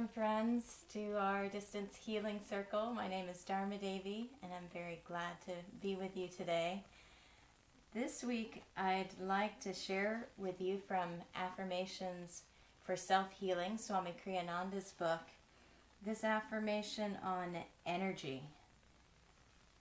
Welcome, friends, to our Distance Healing Circle. My name is Dharma Devi, and I'm very glad to be with you today. This week, I'd like to share with you from Affirmations for Self-Healing, Swami Ananda's book, this affirmation on energy.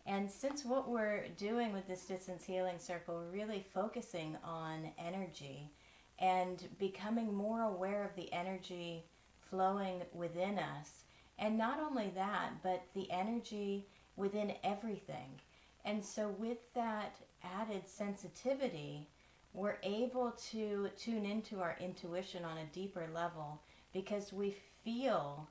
And since what we're doing with this Distance Healing Circle, we're really focusing on energy and becoming more aware of the energy flowing within us. And not only that, but the energy within everything. And so with that added sensitivity, we're able to tune into our intuition on a deeper level because we feel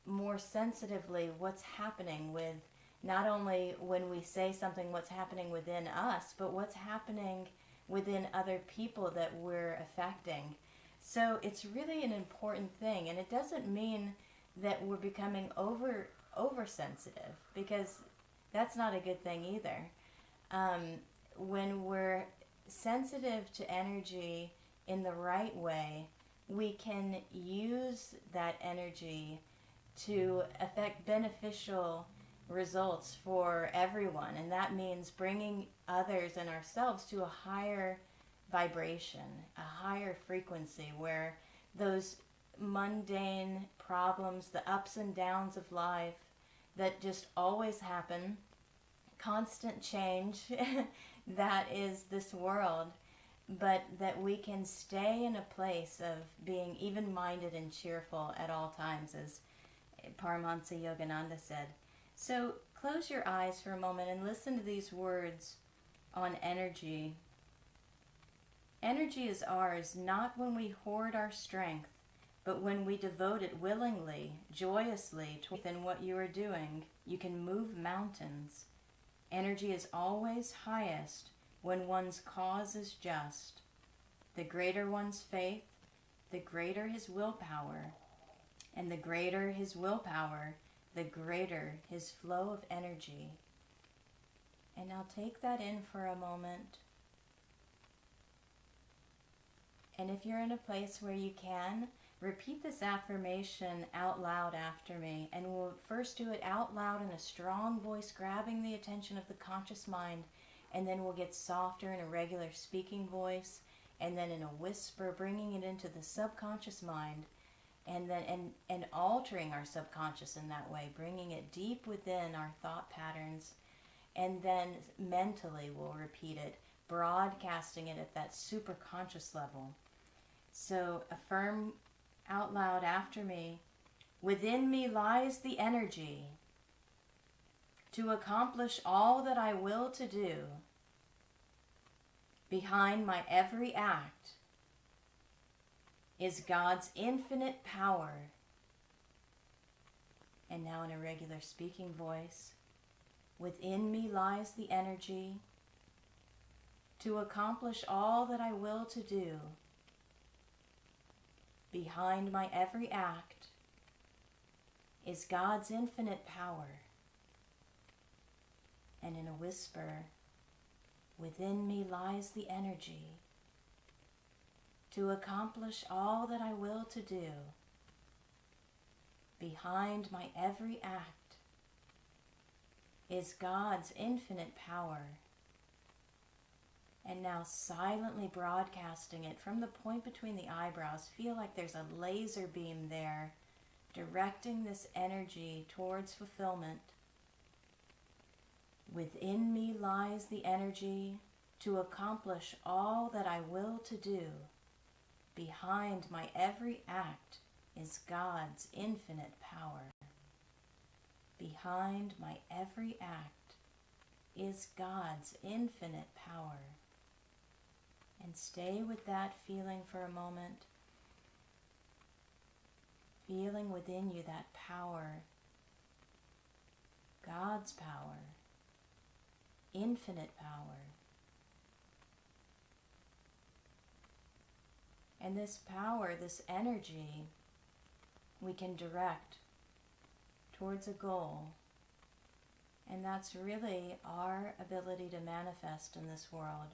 more sensitively what's happening with not only when we say something, what's happening within us, but what's happening within other people that we're affecting. So it's really an important thing, and it doesn't mean that we're becoming oversensitive, because that's not a good thing either. When we're sensitive to energy in the right way, we can use that energy to affect beneficial results for everyone, and that means bringing others and ourselves to a higher vibration, a higher frequency, where those mundane problems, the ups and downs of life that just always happen, constant change that is this world, but that we can stay in a place of being even-minded and cheerful at all times, as Paramahansa Yogananda said. So close your eyes for a moment and listen to these words on energy. Energy is ours not when we hoard our strength, but when we devote it willingly, joyously within what you are doing. You can move mountains. Energy is always highest when one's cause is just. The greater one's faith, the greater his willpower, and the greater his willpower, the greater his flow of energy. And now take that in for a moment. And if you're in a place where you can, repeat this affirmation out loud after me. And we'll first do it out loud in a strong voice, grabbing the attention of the conscious mind. And then we'll get softer in a regular speaking voice. And then in a whisper, bringing it into the subconscious mind. And then and altering our subconscious in that way, bringing it deep within our thought patterns, and then mentally we'll repeat it, broadcasting it at that super conscious level. So affirm out loud after me: within me lies the energy to accomplish all that I will to do. Behind my every act is God's infinite power. And now in a regular speaking voice: within me lies the energy to accomplish all that I will to do. Behind my every act is God's infinite power. And in a whisper: within me lies the energy to accomplish all that I will to do. Behind my every act is God's infinite power. And now silently broadcasting it from the point between the eyebrows, feel like there's a laser beam there, directing this energy towards fulfillment. Within me lies the energy to accomplish all that I will to do. Behind my every act is God's infinite power. Behind my every act is God's infinite power. And stay with that feeling for a moment. Feeling within you that power, God's power, infinite power. And this power, this energy, we can direct towards a goal. And that's really our ability to manifest in this world.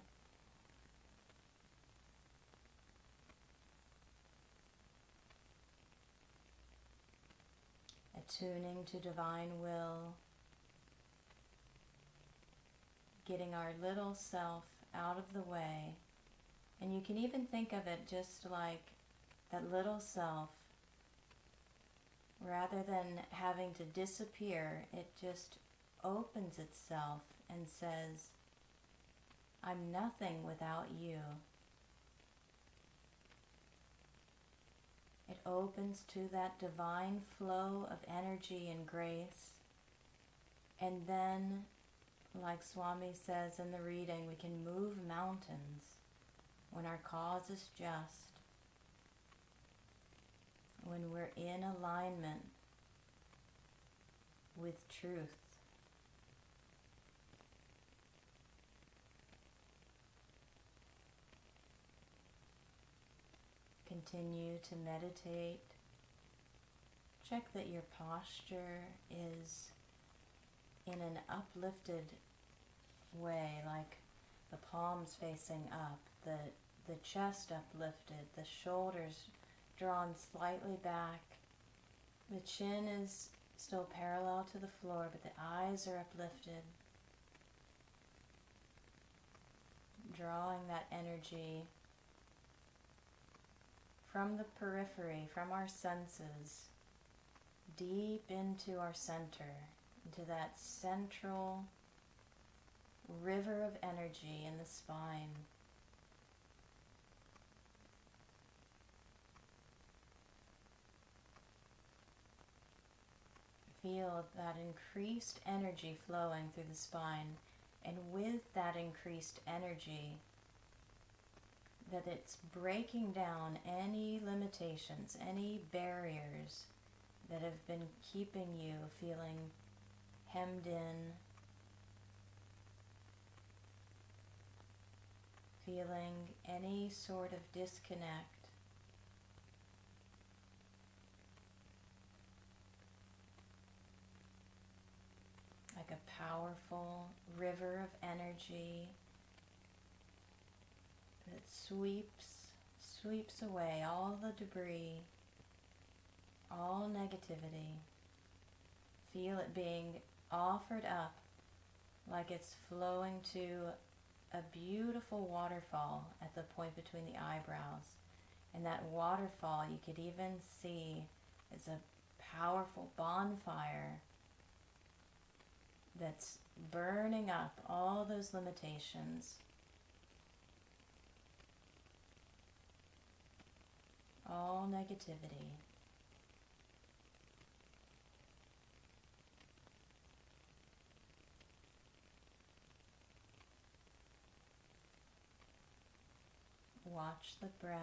attuning to divine will, getting our little self out of the way. And you can even think of it just like that little self, rather than having to disappear, it just opens itself and says, I'm nothing without you. It opens to that divine flow of energy and grace. And then, like Swami says in the reading, we can move mountains when our cause is just, when we're in alignment with truth. Continue to meditate. Check that your posture is in an uplifted way, like the palms facing up, the chest uplifted, the shoulders drawn slightly back. The chin is still parallel to the floor, but the eyes are uplifted. Drawing that energy from the periphery, from our senses, deep into our center, into that central river of energy in the spine. Feel that increased energy flowing through the spine, and with that increased energy, that it's breaking down any limitations, any barriers that have been keeping you feeling hemmed in, feeling any sort of disconnect. Like a powerful river of energy that sweeps away all the debris, all negativity. Feel it being offered up like it's flowing to a beautiful waterfall at the point between the eyebrows. And that waterfall, you could even see, is a powerful bonfire that's burning up all those limitations, all negativity. Watch the breath,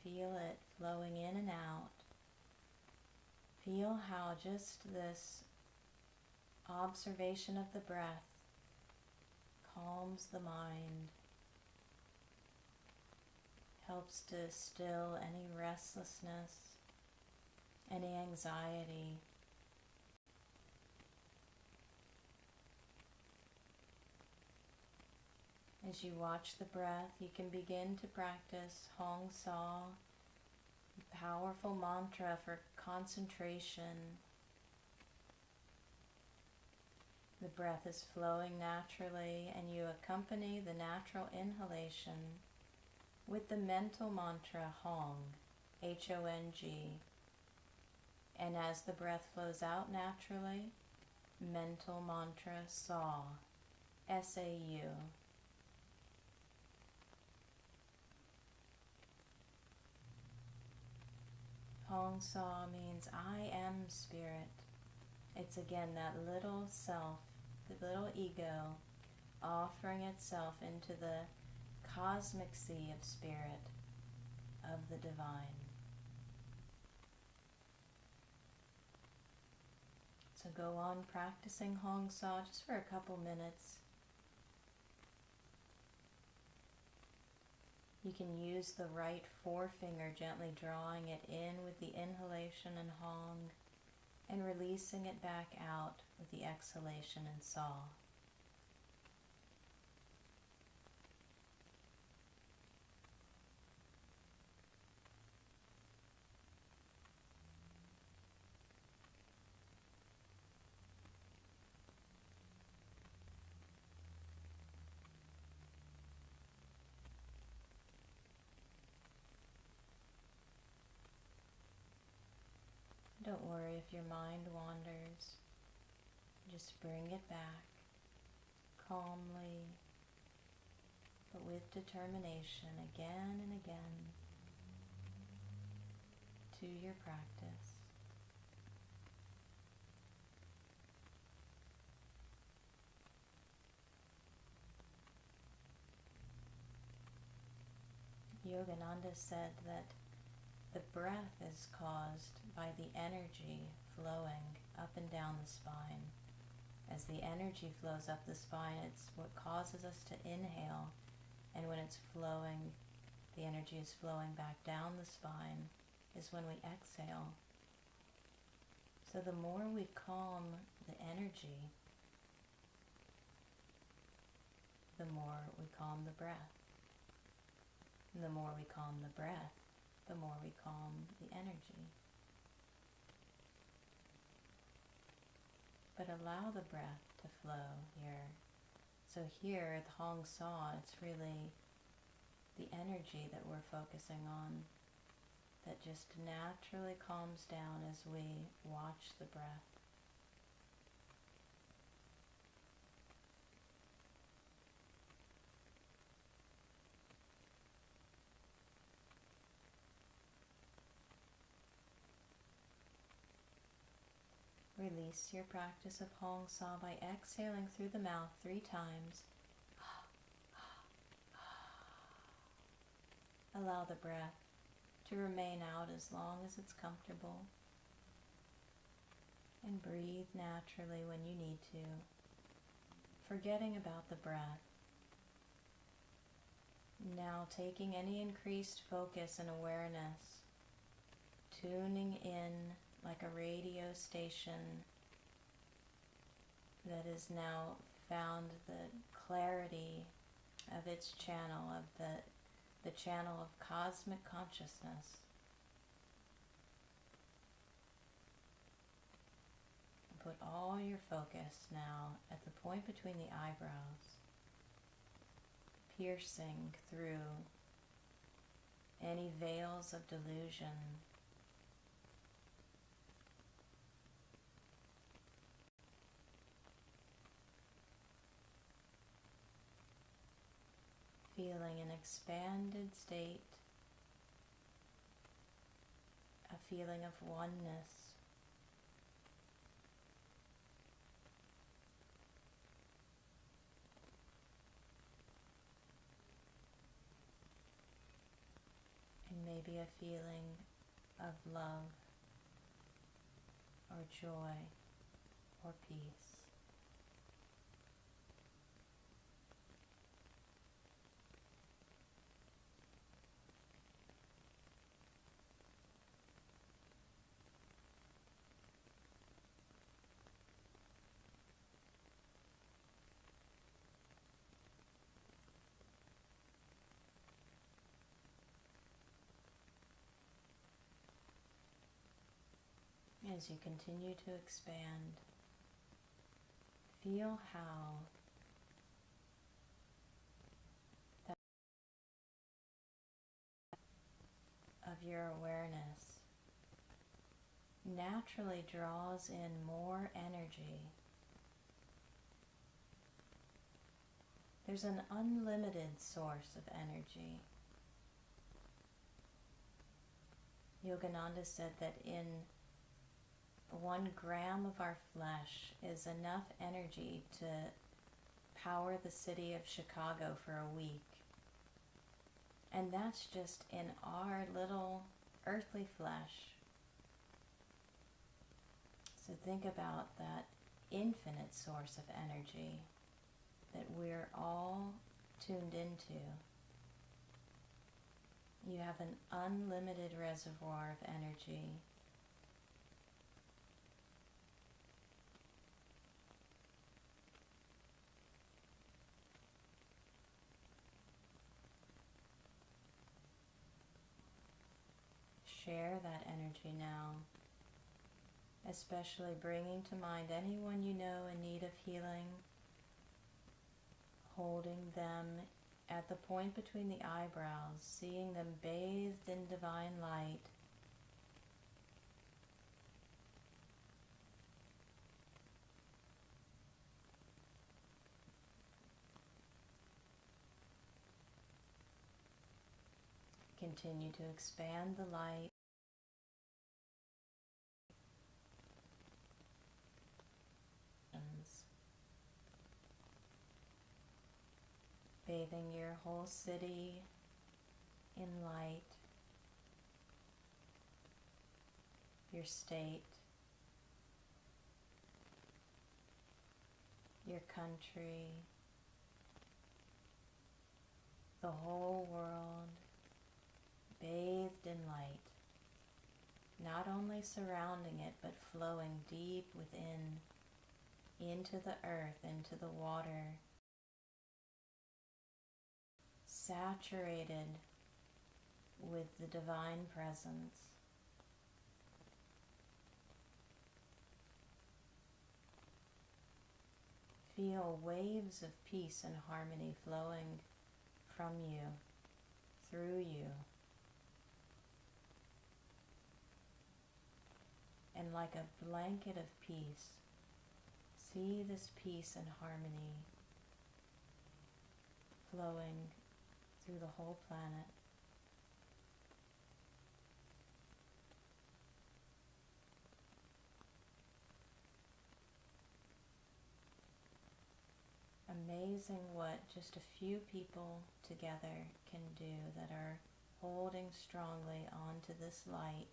feel it flowing in and out. Feel how just this observation of the breath calms the mind, helps to still any restlessness, any anxiety. As you watch the breath, you can begin to practice Hong Sa, a powerful mantra for concentration. The breath is flowing naturally, and you accompany the natural inhalation with the mental mantra Hong, H-O-N-G. And as the breath flows out naturally, mental mantra Sa, S-A-U. Hong Sa means I am spirit. It's again that little self, the little ego, offering itself into the cosmic sea of spirit, of the divine. So go on practicing Hong Sa just for a couple minutes. You can use the right forefinger, gently drawing it in with the inhalation and Hong, and releasing it back out with the exhalation and Sa. Don't worry if your mind wanders. Just bring it back calmly, but with determination again and again to your practice. Yogananda said that the breath is caused by the energy flowing up and down the spine. As the energy flows up the spine, it's what causes us to inhale, and when it's flowing, the energy is flowing back down the spine, is when we exhale. So the more we calm the energy, the more we calm the breath. And the more we calm the breath, the more we calm the energy. But allow the breath to flow here. So here at Hong Sa, it's really the energy that we're focusing on that just naturally calms down as we watch the breath. Release your practice of Hong Sa by exhaling through the mouth 3 times. Allow the breath to remain out as long as it's comfortable. And breathe naturally when you need to, forgetting about the breath. Now taking any increased focus and awareness, tuning in like a radio station that has now found the clarity of its channel, of the channel of cosmic consciousness. And put all your focus now at the point between the eyebrows, piercing through any veils of delusion. Feeling an expanded state, a feeling of oneness. And maybe a feeling of love or joy or peace. As you continue to expand, feel how that of your awareness naturally draws in more energy. There's an unlimited source of energy. Yogananda said that in 1 gram of our flesh is enough energy to power the city of Chicago for a week. And that's just in our little earthly flesh. So think about that infinite source of energy that we're all tuned into. You have an unlimited reservoir of energy. Share that energy now, especially bringing to mind anyone you know in need of healing, holding them at the point between the eyebrows, seeing them bathed in divine light, continue to expand the light, bathing your whole city in light, your state, your country, the whole world bathed in light, not only surrounding it but flowing deep within, into the earth, into the water, saturated with the divine presence. Feel waves of peace and harmony flowing from you, through you. And like a blanket of peace, see this peace and harmony flowing through the whole planet. Amazing what just a few people together can do that are holding strongly onto this light.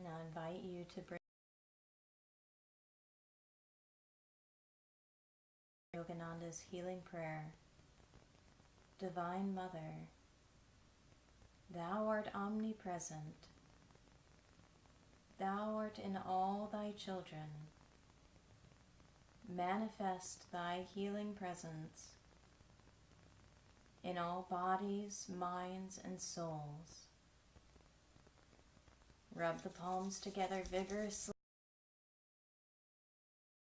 Now I invite you to bring Yogananda's healing prayer. Divine Mother, Thou art omnipresent. Thou art in all thy children. Manifest thy healing presence in all bodies, minds, and souls. Rub the palms together vigorously.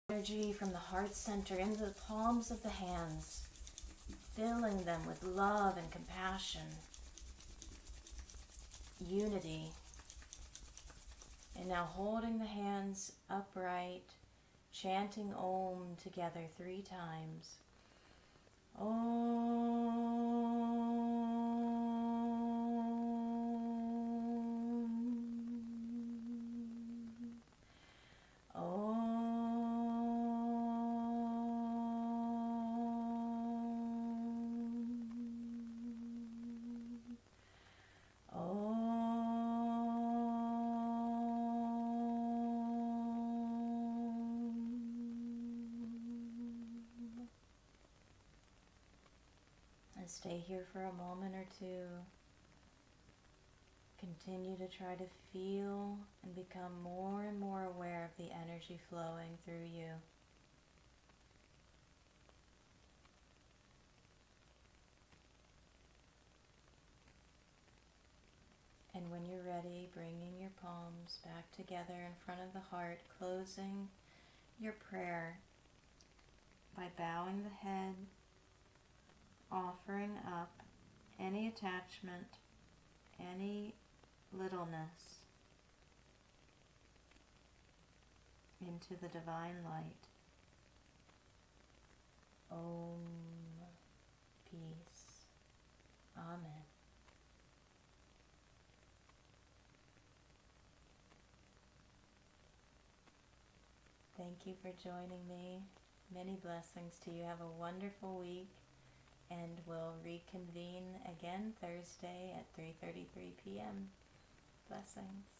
Energy from the heart center into the palms of the hands, filling them with love and compassion, unity. And now holding the hands upright, chanting Om together 3 times. Stay here for a moment or two. Continue to try to feel and become more and more aware of the energy flowing through you. And when you're ready, bringing your palms back together in front of the heart, closing your prayer by bowing the head, offering up any attachment, any littleness into the divine light. Om, peace. Amen. Thank you for joining me. Many blessings to you. Have a wonderful week. And we'll reconvene again Thursday at 3:33 p.m. Blessings.